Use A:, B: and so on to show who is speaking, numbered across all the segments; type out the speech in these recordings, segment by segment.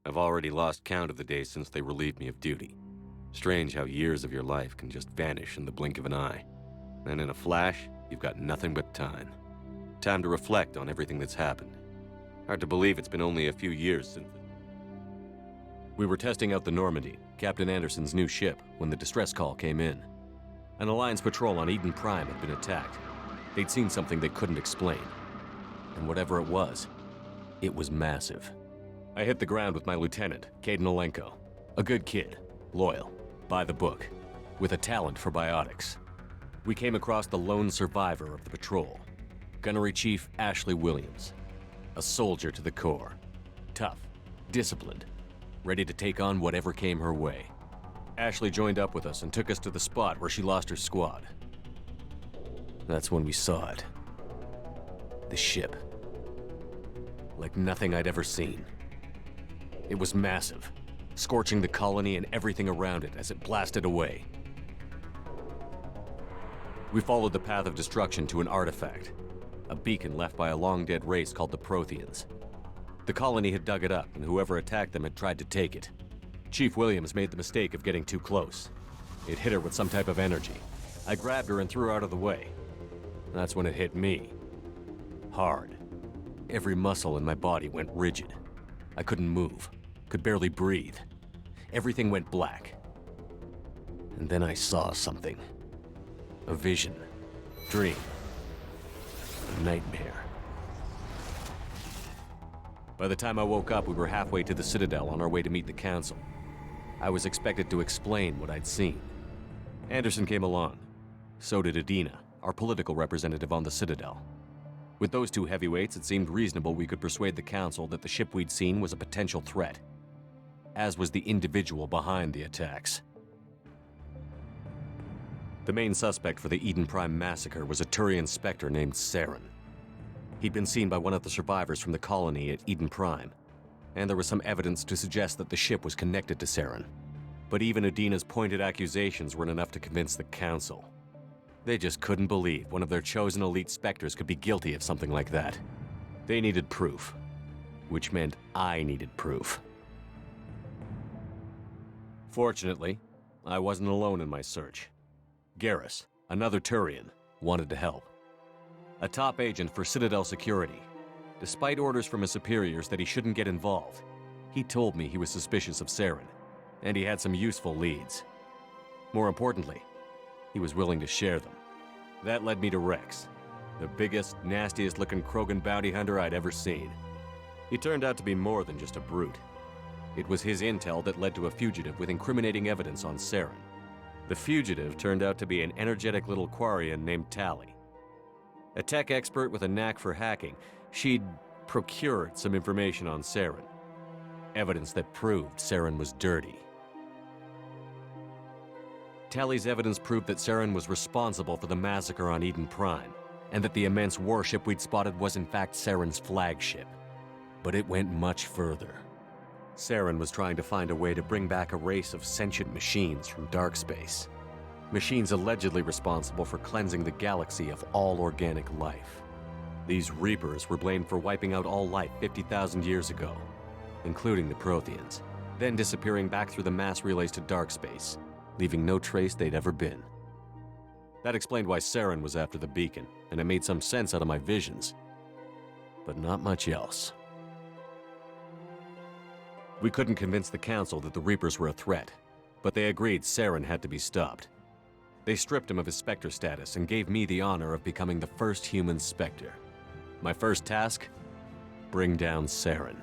A: I've already lost count of the days since they relieved me of duty. Strange how years of your life can just vanish in the blink of an eye. And in a flash, you've got nothing but time. Time to reflect on everything that's happened. Hard to believe it's been only a few years since... We were testing out the Normandy, Captain Anderson's new ship, when the distress call came in. An Alliance patrol on Eden Prime had been attacked. They'd seen something they couldn't explain. And whatever it was massive. I hit the ground with my lieutenant, Caden Olenko. A good kid, loyal, by the book, with a talent for biotics. We came across the lone survivor of the patrol, Gunnery Chief Ashley Williams. A soldier to the core. Tough, disciplined, ready to take on whatever came her way. Ashley joined up with us and took us to the spot where she lost her squad. That's when we saw it. The ship. Like nothing I'd ever seen. It was massive, scorching the colony and everything around it as it blasted away. We followed the path of destruction to an artifact, a beacon left by a long-dead race called the Protheans. The colony had dug it up, and whoever attacked them had tried to take it. Chief Williams made the mistake of getting too close. It hit her with some type of energy. I grabbed her and threw her out of the way. That's when it hit me. Hard. Every muscle in my body went rigid. I couldn't move, could barely breathe. Everything went black. And then I saw something. A vision. Dream. A nightmare. By the time I woke up, we were halfway to the Citadel on our way to meet the Council. I was expected to explain what I'd seen. Anderson came along. So did Adina, our political representative on the Citadel. With those two heavyweights, it seemed reasonable we could persuade the Council that the ship we'd seen was a potential threat, as was the individual behind the attacks. The main suspect for the Eden Prime massacre was a Turian Spectre named Saren. He'd been seen by one of the survivors from the colony at Eden Prime, and there was some evidence to suggest that the ship was connected to Saren. But even Adina's pointed accusations weren't enough to convince the Council. They just couldn't believe one of their chosen elite Spectres could be guilty of something like that. They needed proof, which meant I needed proof. Fortunately, I wasn't alone in my search. Garrus, another Turian, wanted to help. A top agent for Citadel Security. Despite orders from his superiors that he shouldn't get involved, he told me he was suspicious of Saren, and he had some useful leads. More importantly, he was willing to share them. That led me to Rex, the biggest, nastiest-looking Krogan bounty hunter I'd ever seen. He turned out to be more than just a brute. It was his intel that led to a fugitive with incriminating evidence on Saren. The fugitive turned out to be an energetic little Quarian named Tali. A tech expert with a knack for hacking, she'd procured some information on Saren. Evidence that proved Saren was dirty. Tali's evidence proved that Saren was responsible for the massacre on Eden Prime, and that the immense warship we'd spotted was in fact Saren's flagship. But it went much further. Saren was trying to find a way to bring back a race of sentient machines from dark space. Machines allegedly responsible for cleansing the galaxy of all organic life. These Reapers were blamed for wiping out all life 50,000 years ago, including the Protheans, then disappearing back through the mass relays to dark space, leaving no trace they'd ever been. That explained why Saren was after the beacon, and it made some sense out of my visions. But not much else. We couldn't convince the Council that the Reapers were a threat, but they agreed Saren had to be stopped. They stripped him of his Spectre status and gave me the honor of becoming the first human Spectre. My first task? Bring down Saren.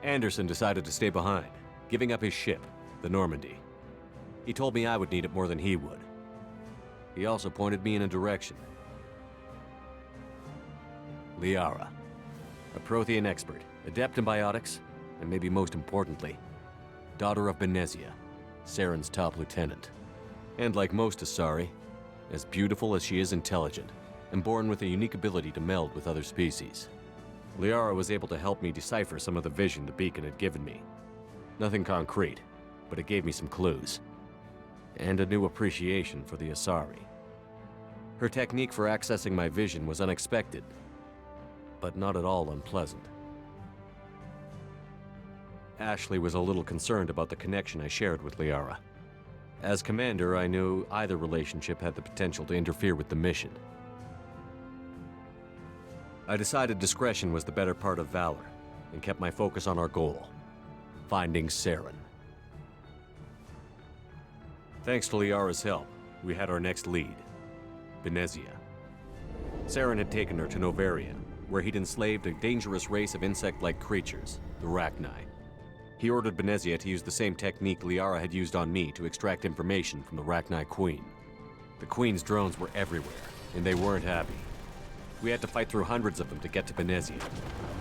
A: Anderson decided to stay behind, giving up his ship, the Normandy. He told me I would need it more than he would. He also pointed me in a direction. Liara, a Prothean expert, adept in biotics, and maybe most importantly, daughter of Benezia, Saren's top lieutenant. And like most Asari, as beautiful as she is intelligent, and born with a unique ability to meld with other species. Liara was able to help me decipher some of the vision the beacon had given me. Nothing concrete, but it gave me some clues. And a new appreciation for the Asari. Her technique for accessing my vision was unexpected, but not at all unpleasant. Ashley was a little concerned about the connection I shared with Liara. As commander, I knew either relationship had the potential to interfere with the mission. I decided discretion was the better part of valor, and kept my focus on our goal, finding Saren. Thanks to Liara's help, we had our next lead, Benezia. Saren had taken her to Novaria, where he'd enslaved a dangerous race of insect-like creatures, the Rachni. He ordered Benezia to use the same technique Liara had used on me to extract information from the Rachni Queen. The Queen's drones were everywhere, and they weren't happy. We had to fight through hundreds of them to get to Benezia.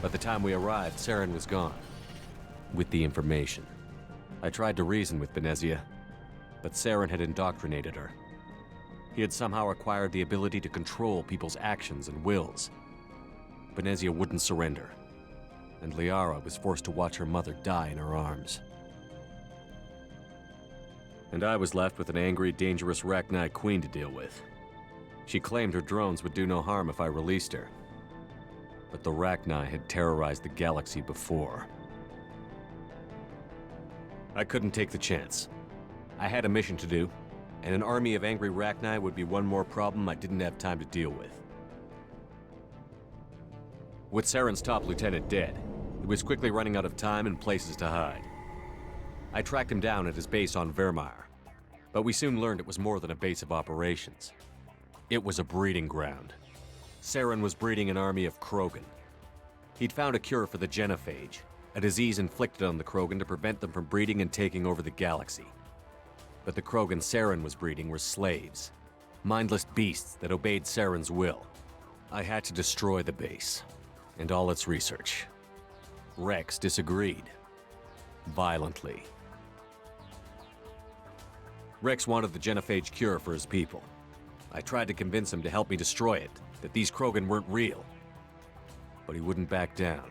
A: By the time we arrived, Saren was gone, with the information. I tried to reason with Benezia, but Saren had indoctrinated her. He had somehow acquired the ability to control people's actions and wills. Benezia wouldn't surrender, and Liara was forced to watch her mother die in her arms. And I was left with an angry, dangerous Rachni Queen to deal with. She claimed her drones would do no harm if I released her. But the Rachni had terrorized the galaxy before. I couldn't take the chance. I had a mission to do, and an army of angry Rachni would be one more problem I didn't have time to deal with. With Saren's top lieutenant dead, he was quickly running out of time and places to hide. I tracked him down at his base on Vermeer, but we soon learned it was more than a base of operations. It was a breeding ground. Saren was breeding an army of Krogan. He'd found a cure for the genophage, a disease inflicted on the Krogan to prevent them from breeding and taking over the galaxy. But the Krogan Saren was breeding were slaves, mindless beasts that obeyed Saren's will. I had to destroy the base, and all its research. Rex disagreed, violently. Rex wanted the genophage cure for his people. I tried to convince him to help me destroy it, that these Krogan weren't real. But he wouldn't back down.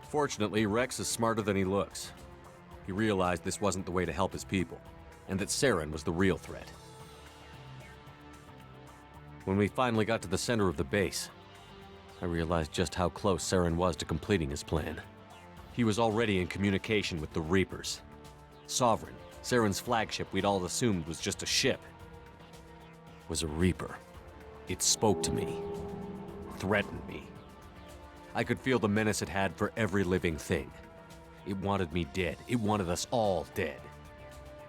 A: Fortunately, Rex is smarter than he looks. He realized this wasn't the way to help his people, and that Saren was the real threat. When we finally got to the center of the base, I realized just how close Saren was to completing his plan. He was already in communication with the Reapers. Sovereign, Saren's flagship we'd all assumed was just a ship, was a Reaper. It spoke to me, threatened me. I could feel the menace it had for every living thing. It wanted me dead. It wanted us all dead.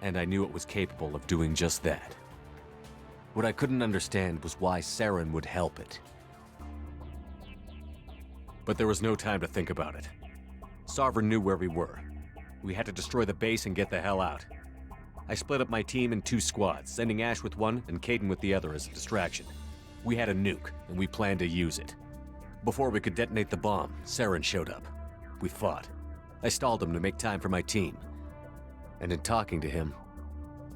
A: And I knew it was capable of doing just that. What I couldn't understand was why Saren would help it. But there was no time to think about it. Sovereign knew where we were. We had to destroy the base and get the hell out. I split up my team in 2 squads, sending Ash with one and Caden with the other as a distraction. We had a nuke, and we planned to use it. Before we could detonate the bomb, Saren showed up. We fought. I stalled him to make time for my team. And in talking to him,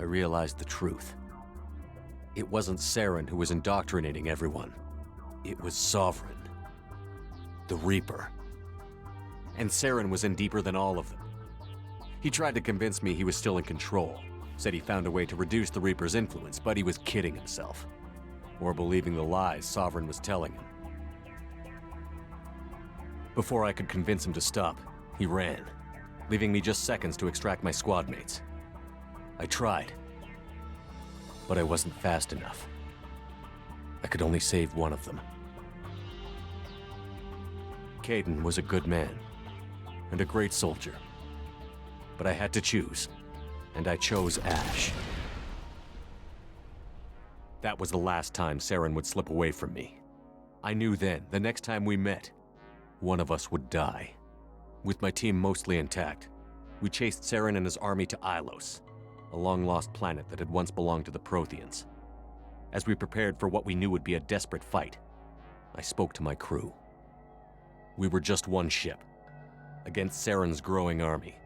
A: I realized the truth. It wasn't Saren who was indoctrinating everyone. It was Sovereign. The Reaper. And Saren was in deeper than all of them. He tried to convince me he was still in control. Said he found a way to reduce the Reaper's influence, but he was kidding himself. Or believing the lies Sovereign was telling him. Before I could convince him to stop, he ran, leaving me just seconds to extract my squad mates. I tried, but I wasn't fast enough. I could only save one of them. Caden was a good man, and a great soldier. But I had to choose, and I chose Ash. That was the last time Saren would slip away from me. I knew then, the next time we met, one of us would die. With my team mostly intact, we chased Saren and his army to Ilos, a long-lost planet that had once belonged to the Protheans. As we prepared for what we knew would be a desperate fight, I spoke to my crew. We were just one ship, against Saren's growing army.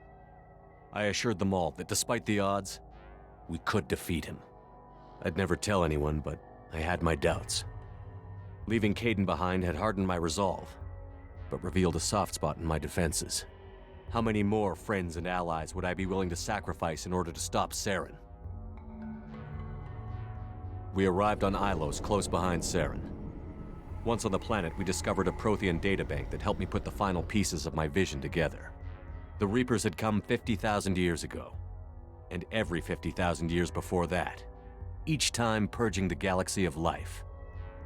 A: I assured them all that despite the odds, we could defeat him. I'd never tell anyone, but I had my doubts. Leaving Caden behind had hardened my resolve, but revealed a soft spot in my defenses. How many more friends and allies would I be willing to sacrifice in order to stop Saren? We arrived on Ilos close behind Saren. Once on the planet, we discovered a Prothean databank that helped me put the final pieces of my vision together. The Reapers had come 50,000 years ago, and every 50,000 years before that, each time purging the galaxy of life.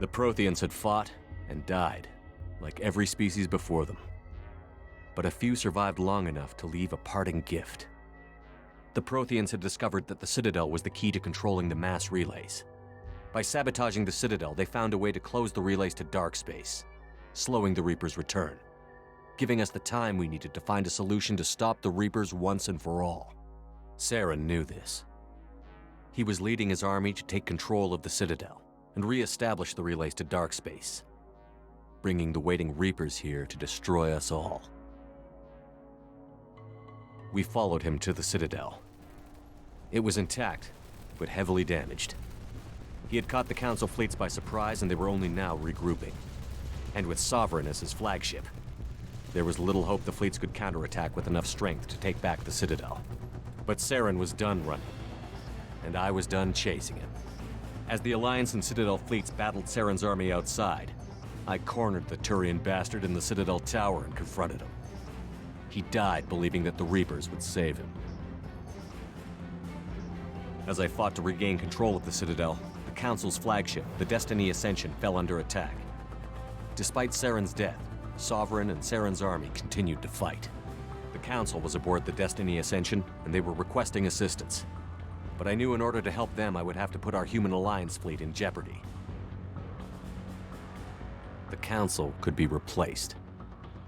A: The Protheans had fought and died, like every species before them. But a few survived long enough to leave a parting gift. The Protheans had discovered that the Citadel was the key to controlling the mass relays. By sabotaging the Citadel, they found a way to close the relays to dark space, slowing the Reapers' return, giving us the time we needed to find a solution to stop the Reapers once and for all. Saren knew this. He was leading his army to take control of the Citadel and re-establish the relays to dark space, bringing the waiting Reapers here to destroy us all. We followed him to the Citadel. It was intact, but heavily damaged. He had caught the Council fleets by surprise, and they were only now regrouping. And with Sovereign as his flagship, there was little hope the fleets could counterattack with enough strength to take back the Citadel. But Saren was done running, and I was done chasing him. As the Alliance and Citadel fleets battled Saren's army outside, I cornered the Turian bastard in the Citadel tower and confronted him. He died believing that the Reapers would save him. As I fought to regain control of the Citadel, the Council's flagship, the Destiny Ascension, fell under attack. Despite Saren's death, Sovereign and Saren's army continued to fight. The Council was aboard the Destiny Ascension, and they were requesting assistance. But I knew in order to help them, I would have to put our Human Alliance fleet in jeopardy. The Council could be replaced.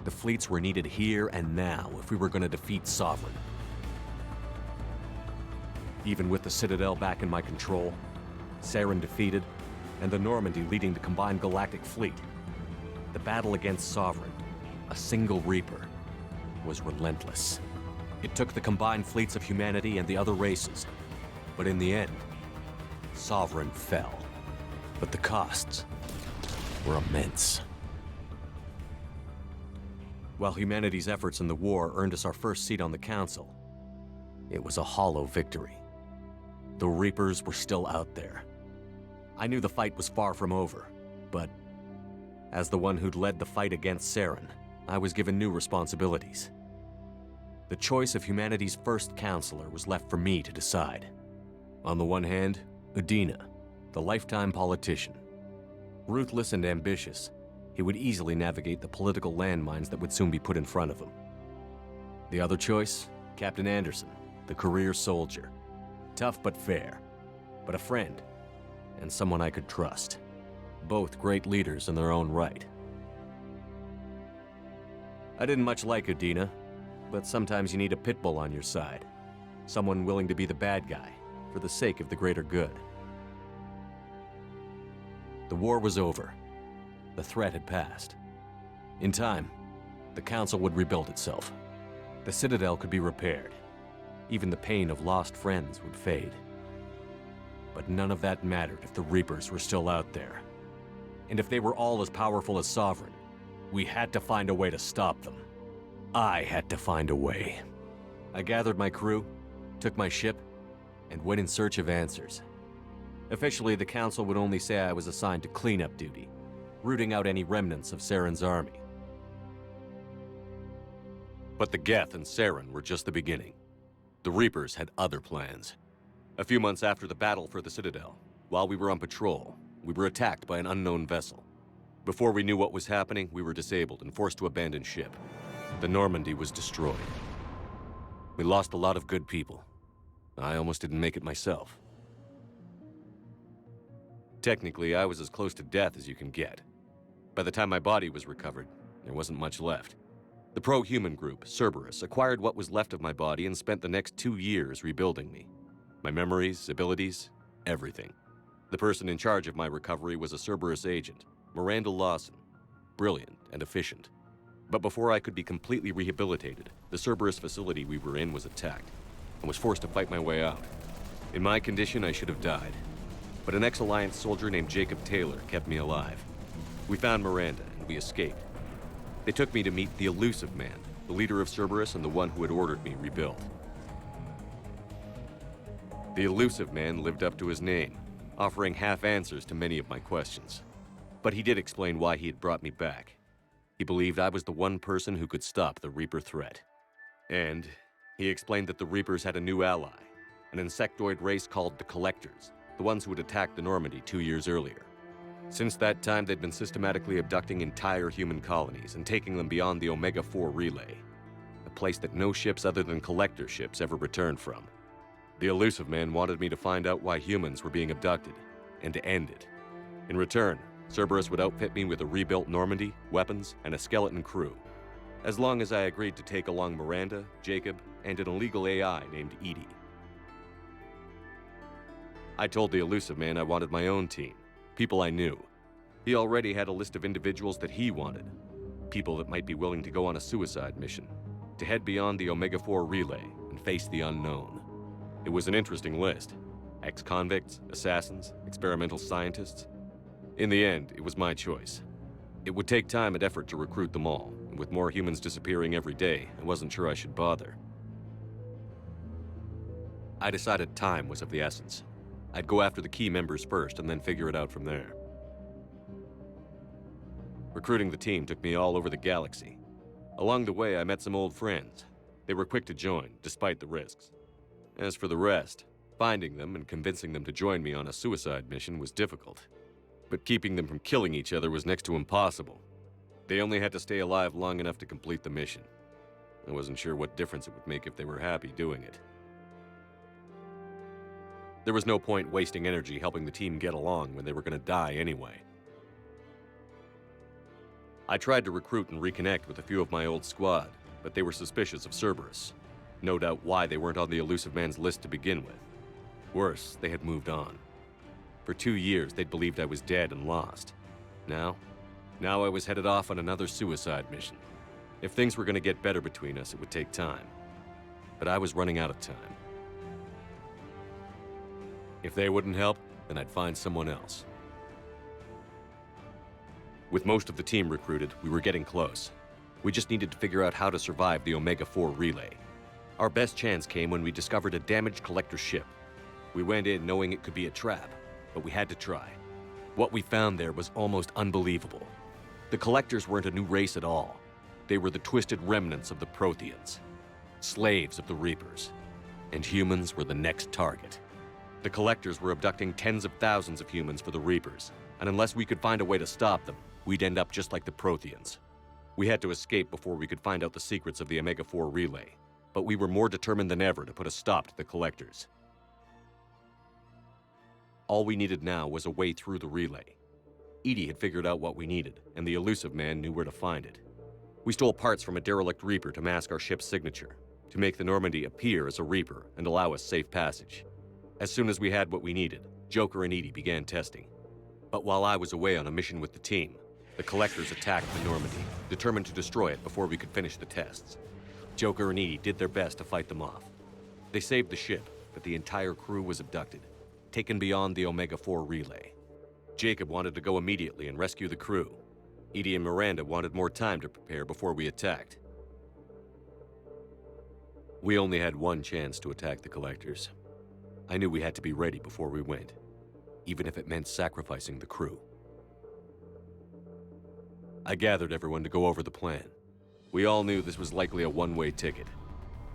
A: The fleets were needed here and now if we were going to defeat Sovereign. Even with the Citadel back in my control, Saren defeated, and the Normandy leading the combined galactic fleet, the battle against Sovereign, a single Reaper, was relentless. It took the combined fleets of humanity and the other races, but in the end, Sovereign fell. But the costs were immense. While humanity's efforts in the war earned us our first seat on the Council, it was a hollow victory. The Reapers were still out there. I knew the fight was far from over, but as the one who'd led the fight against Saren, I was given new responsibilities. The choice of humanity's first counselor was left for me to decide. On the one hand, Udina, the lifetime politician. Ruthless and ambitious, he would easily navigate the political landmines that would soon be put in front of him. The other choice, Captain Anderson, the career soldier. Tough but fair, but a friend, and someone I could trust. Both great leaders in their own right. I didn't much like Udina, but sometimes you need a pit bull on your side. Someone willing to be the bad guy, for the sake of the greater good. The war was over. The threat had passed. In time, the Council would rebuild itself. The Citadel could be repaired. Even the pain of lost friends would fade. But none of that mattered if the Reapers were still out there. And if they were all as powerful as Sovereign, we had to find a way to stop them. I had to find a way. I gathered my crew, took my ship, and went in search of answers. Officially, the Council would only say I was assigned to cleanup duty, rooting out any remnants of Saren's army. But the Geth and Saren were just the beginning. The Reapers had other plans. A few months after the battle for the Citadel, while we were on patrol, we were attacked by an unknown vessel. Before we knew what was happening, we were disabled and forced to abandon ship. The Normandy was destroyed. We lost a lot of good people. I almost didn't make it myself. Technically, I was as close to death as you can get. By the time my body was recovered, there wasn't much left. The pro-human group, Cerberus, acquired what was left of my body and spent the next 2 years rebuilding me. My memories, abilities, everything. The person in charge of my recovery was a Cerberus agent, Miranda Lawson, brilliant and efficient. But before I could be completely rehabilitated, the Cerberus facility we were in was attacked, and was forced to fight my way out. In my condition, I should have died. But an ex-Alliance soldier named Jacob Taylor kept me alive. We found Miranda, and we escaped. They took me to meet the Elusive Man, the leader of Cerberus and the one who had ordered me rebuilt. The Elusive Man lived up to his name, offering half answers to many of my questions. But he did explain why he had brought me back. He believed I was the one person who could stop the Reaper threat. And he explained that the Reapers had a new ally, an insectoid race called the Collectors, the ones who had attacked the Normandy 2 years earlier. Since that time, they'd been systematically abducting entire human colonies and taking them beyond the Omega-4 relay, a place that no ships other than Collector ships ever returned from. The elusive man wanted me to find out why humans were being abducted, and to end it. In return, Cerberus would outfit me with a rebuilt Normandy, weapons, and a skeleton crew, as long as I agreed to take along Miranda, Jacob, and an illegal AI named Edie. I told the elusive man I wanted my own team, people I knew. He already had a list of individuals that he wanted, people that might be willing to go on a suicide mission, to head beyond the Omega-4 relay and face the unknown. It was an interesting list. Ex-convicts, assassins, experimental scientists. In the end, it was my choice. It would take time and effort to recruit them all, and with more humans disappearing every day, I wasn't sure I should bother. I decided time was of the essence. I'd go after the key members first and then figure it out from there. Recruiting the team took me all over the galaxy. Along the way, I met some old friends. They were quick to join, despite the risks. As for the rest, finding them and convincing them to join me on a suicide mission was difficult. But keeping them from killing each other was next to impossible. They only had to stay alive long enough to complete the mission. I wasn't sure what difference it would make if they were happy doing it. There was no point wasting energy helping the team get along when they were going to die anyway. I tried to recruit and reconnect with a few of my old squad, but they were suspicious of Cerberus. No doubt why they weren't on the elusive man's list to begin with. Worse, they had moved on. For 2 years, they'd believed I was dead and lost. Now I was headed off on another suicide mission. If things were going to get better between us, it would take time. But I was running out of time. If they wouldn't help, then I'd find someone else. With most of the team recruited, we were getting close. We just needed to figure out how to survive the Omega-4 relay. Our best chance came when we discovered a damaged collector ship. We went in knowing it could be a trap, but we had to try. What we found there was almost unbelievable. The Collectors weren't a new race at all. They were the twisted remnants of the Protheans, slaves of the Reapers, and humans were the next target. The Collectors were abducting tens of thousands of humans for the Reapers, and unless we could find a way to stop them, we'd end up just like the Protheans. We had to escape before we could find out the secrets of the Omega-4 relay, but we were more determined than ever to put a stop to the Collectors. All we needed now was a way through the relay. Edie had figured out what we needed, and the elusive man knew where to find it. We stole parts from a derelict Reaper to mask our ship's signature, to make the Normandy appear as a Reaper and allow us safe passage. As soon as we had what we needed, Joker and Edie began testing. But while I was away on a mission with the team, the Collectors attacked the Normandy, determined to destroy it before we could finish the tests. Joker and Edie did their best to fight them off. They saved the ship, but the entire crew was abducted, taken beyond the Omega-4 relay. Jacob wanted to go immediately and rescue the crew. Edie and Miranda wanted more time to prepare before we attacked. We only had one chance to attack the Collectors. I knew we had to be ready before we went, even if it meant sacrificing the crew. I gathered everyone to go over the plan. We all knew this was likely a one-way ticket.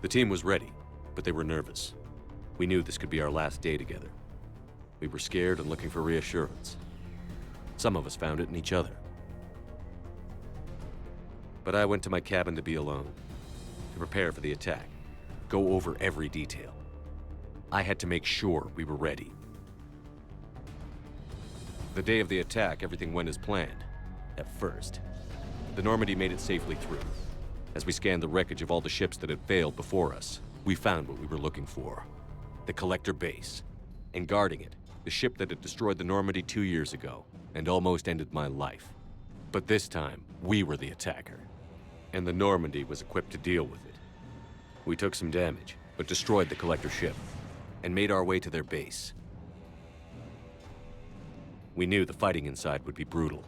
A: The team was ready, but they were nervous. We knew this could be our last day together. We were scared and looking for reassurance. Some of us found it in each other. But I went to my cabin to be alone, to prepare for the attack, go over every detail. I had to make sure we were ready. The day of the attack, everything went as planned. At first. The Normandy made it safely through. As we scanned the wreckage of all the ships that had failed before us, we found what we were looking for. The Collector base. And guarding it, the ship that had destroyed the Normandy 2 years ago and almost ended my life. But this time, we were the attacker. And the Normandy was equipped to deal with it. We took some damage, but destroyed the Collector ship and made our way to their base. We knew the fighting inside would be brutal.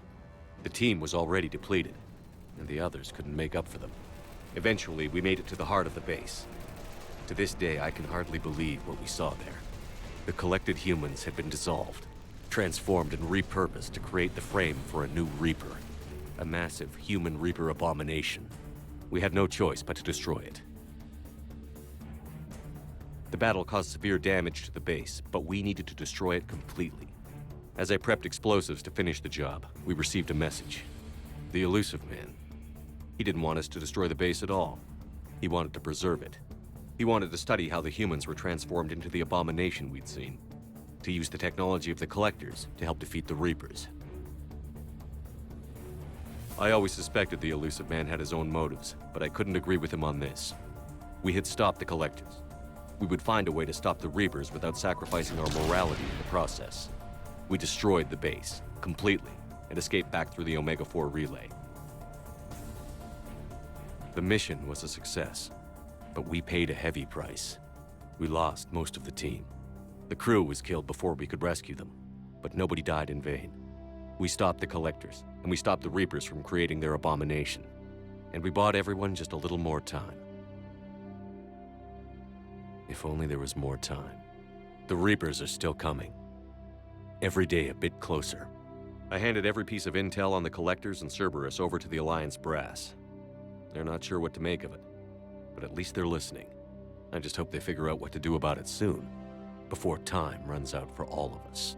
A: The team was already depleted, and the others couldn't make up for them. Eventually, we made it to the heart of the base. To this day, I can hardly believe what we saw there. The collected humans had been dissolved, transformed and repurposed to create the frame for a new Reaper. A massive human Reaper abomination. We had no choice but to destroy it. The battle caused severe damage to the base, but we needed to destroy it completely. As I prepped explosives to finish the job, we received a message. The elusive man. He didn't want us to destroy the base at all. He wanted to preserve it. He wanted to study how the humans were transformed into the abomination we'd seen. To use the technology of the Collectors to help defeat the Reapers. I always suspected the elusive man had his own motives, but I couldn't agree with him on this. We had stopped the Collectors. We would find a way to stop the Reapers without sacrificing our morality in the process. We destroyed the base, completely, and escaped back through the Omega-4 relay. The mission was a success, but we paid a heavy price. We lost most of the team. The crew was killed before we could rescue them, but nobody died in vain. We stopped the Collectors, and we stopped the Reapers from creating their abomination. And we bought everyone just a little more time. If only there was more time. The Reapers are still coming. Every day a bit closer. I handed every piece of intel on the Collectors and Cerberus over to the Alliance brass. They're not sure what to make of it, but at least they're listening. I just hope they figure out what to do about it soon, before time runs out for all of us.